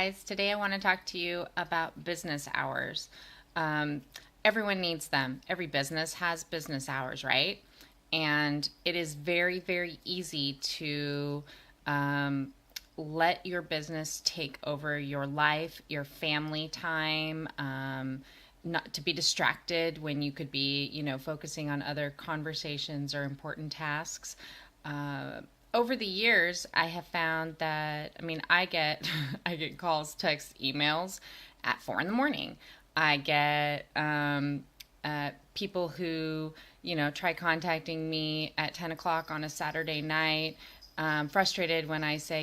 Guys, today I want to talk to you about business hours. Um, Everyone needs them. Every business has business hours, right? And it is very, very easy to um, let your business take over your life, your family time, not to be distracted when you could be, focusing on other conversations or important tasks. Uh, Over the years, I have found that I get I get calls, texts, emails at 4 in the morning. I get people who try contacting me at 10 o'clock on a Saturday night. Frustrated when I say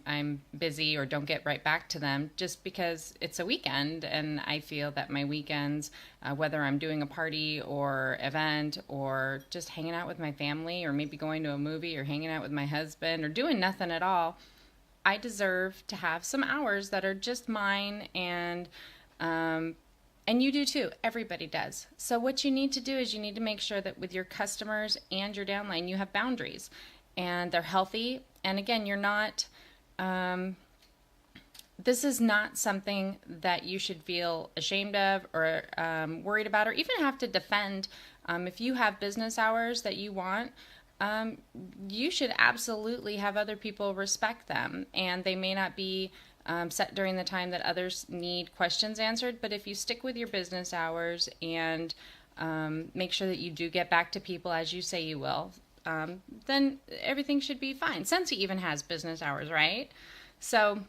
I'm busy or don't get right back to them, just because it's a weekend and I feel that my weekends, whether I'm doing a party or event or just hanging out with my family or maybe going to a movie or hanging out with my husband or doing nothing at all, I deserve to have some hours that are just mine. And you do too. Everybody does. So what you need to do is you need to make sure that with your customers and your downline, you have boundaries and they're healthy. And again, you're not, this is not something that you should feel ashamed of or worried about or even have to defend. If you have business hours that you want, you should absolutely have other people respect them. And they may not be set during the time that others need questions answered. But if you stick with your business hours and make sure that you do get back to people as you say you will, then everything should be fine. Scentsy even has business hours, right? So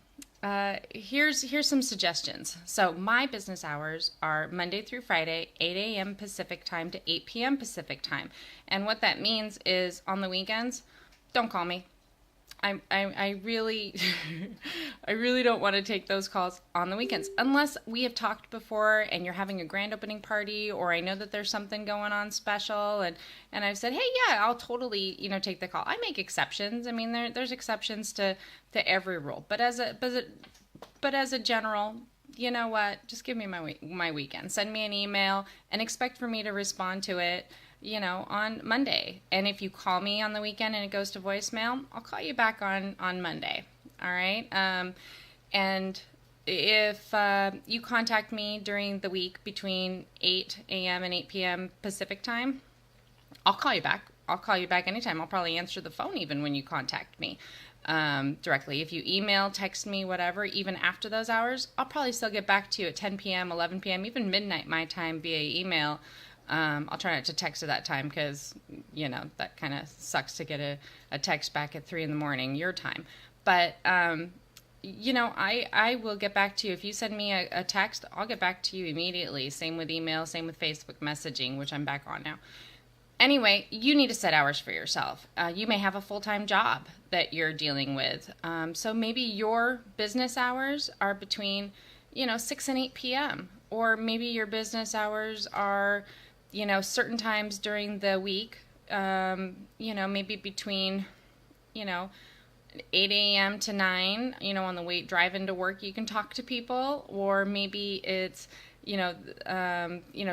here's some suggestions. So my business hours are Monday through Friday, 8 a.m. Pacific time to 8 p.m. Pacific time. And what that means is on the weekends, don't call me. I really, I really don't want to take those calls on the weekends unless we have talked before and you're having a grand opening party, or I know that there's something going on special, and I've said, hey, yeah, I'll totally, take the call. I make exceptions. I mean, there's exceptions to every rule, but as a general, you know what? Just give me my weekend. Send me an email and expect for me to respond to it, on Monday. And if you call me on the weekend and it goes to voicemail, I'll call you back on Monday. All right. And if you contact me during the week between 8 a.m. and 8 p.m. Pacific time, I'll call you back. I'll call you back anytime. I'll probably answer the phone even when you contact me directly. If you email, text me, whatever, even after those hours, I'll probably still get back to you at 10 p.m., 11 p.m., even midnight my time via email. I'll try not to text at that time because, that kind of sucks to get a text back at 3 in the morning, your time. But, I will get back to you. If you send me a text, I'll get back to you immediately. Same with email, same with Facebook messaging, which I'm back on now. Anyway, you need to set hours for yourself. You may have a full-time job that you're dealing with. So maybe your business hours are between, 6 and 8 p.m. Or maybe your business hours are, certain times during the week, maybe between, 8 a.m. to 9, on the way driving to work, you can talk to people, or maybe it's,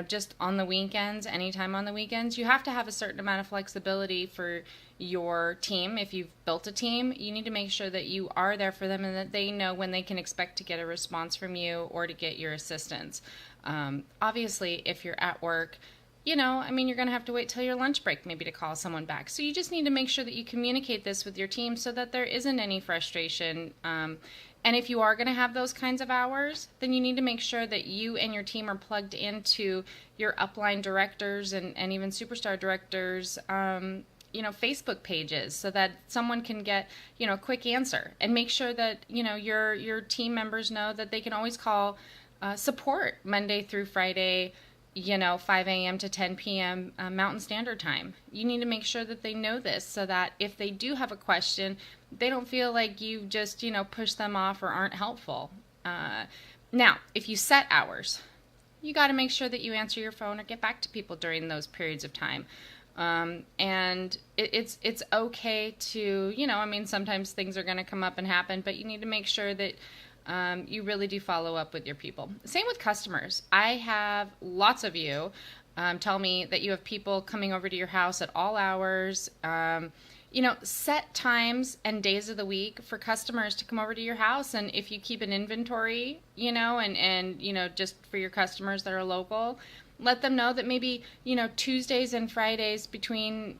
just on the weekends, anytime on the weekends. You have to have a certain amount of flexibility for your team. If you've built a team, you need to make sure that you are there for them and that they know when they can expect to get a response from you or to get your assistance. Obviously, if you're at work, you're going to have to wait till your lunch break maybe to call someone back. So you just need to make sure that you communicate this with your team so that there isn't any frustration. And if you are going to have those kinds of hours, then you need to make sure that you and your team are plugged into your upline directors and even superstar directors, Facebook pages so that someone can get, a quick answer, and make sure that, your team members know that they can always call support Monday through Friday, 5 a.m. to 10 p.m. Mountain Standard Time. You need to make sure that they know this so that if they do have a question, they don't feel like you just, push them off or aren't helpful. Now, if you set hours, you got to make sure that you answer your phone or get back to people during those periods of time. And it's okay to, sometimes things are going to come up and happen, but you need to make sure that you really do follow up with your people. Same with customers. I have lots of you tell me that you have people coming over to your house at all hours. set times and days of the week for customers to come over to your house. And if you keep an inventory, and just for your customers that are local, let them know that maybe, Tuesdays and Fridays between,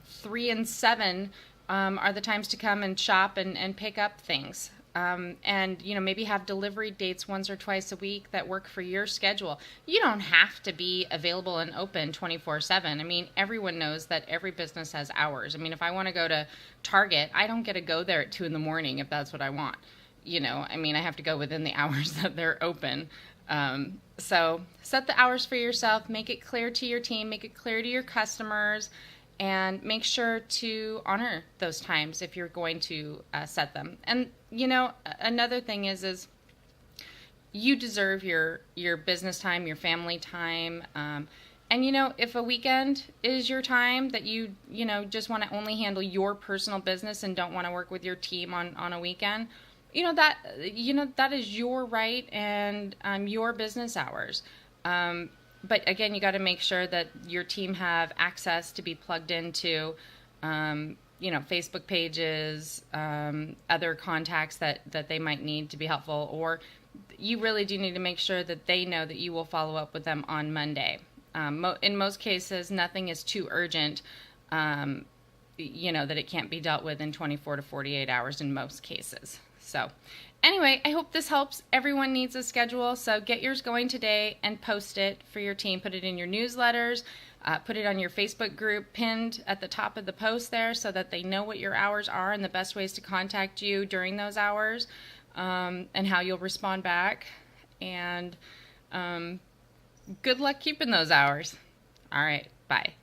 3 and 7 are the times to come and shop and pick up things. And maybe have delivery dates once or twice a week that work for your schedule. You don't have to be available and open 24/7. I mean, everyone knows that every business has hours. I mean, if I want to go to Target, I don't get to go there at 2 in the morning if that's what I want. I have to go within the hours that they're open. So set the hours for yourself, make it clear to your team, make it clear to your customers, and make sure to honor those times if you're going to set them. And another thing is you deserve your business time, your family time. And if a weekend is your time that you just want to only handle your personal business and don't want to work with your team on a weekend, that is your right and your business hours. But again, you got to make sure that your team have access to be plugged into, Facebook pages, other contacts that they might need to be helpful, or you really do need to make sure that they know that you will follow up with them on Monday. In most cases, nothing is too urgent, that it can't be dealt with in 24 to 48 hours in most cases. So anyway, I hope this helps. Everyone needs a schedule, so get yours going today and post it for your team. Put it in your newsletters, put it on your Facebook group, pinned at the top of the post there so that they know what your hours are and the best ways to contact you during those hours, and how you'll respond back. And good luck keeping those hours. All right, bye.